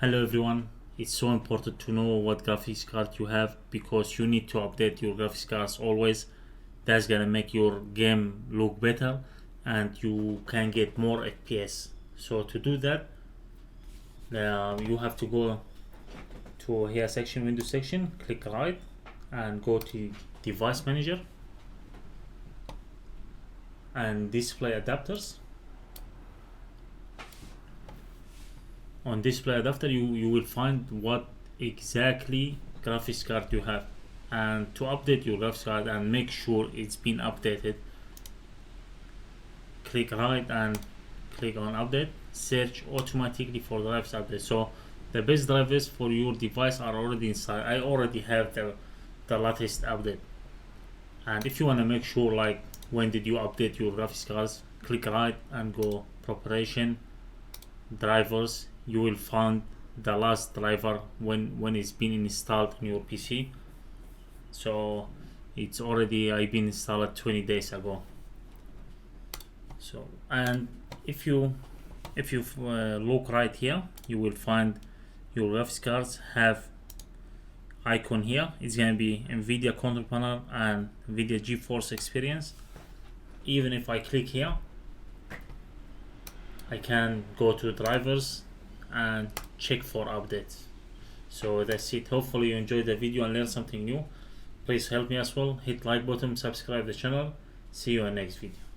Hello everyone, it's so important to know what graphics card you have because you need to update your graphics cards always. That's gonna make your game look better and you can get more FPS. So to do that, you have to go to here section, Windows section, click right and go to device manager and display adapters. On display adapter you will find what exactly graphics card you have, and to update your graphics card and make sure it's been updated, click right and click on update. Search automatically for drivers update. So the best drivers for your device are already inside. I already have the latest update, and if you want to make sure like when did you update your graphics cards, click right and go preparation drivers. You will find the last driver when it's been installed on your PC. So it's already I've been installed 20 days ago. So and if you look right here, you will find your graphics cards have icon here. It's gonna be NVIDIA control panel and NVIDIA GeForce Experience. Even if I click here, I can go to drivers and check for updates. So that's it. Hopefully you enjoyed the video and learned something new. Please help me as well. Hit like button, subscribe the channel. See you in next video.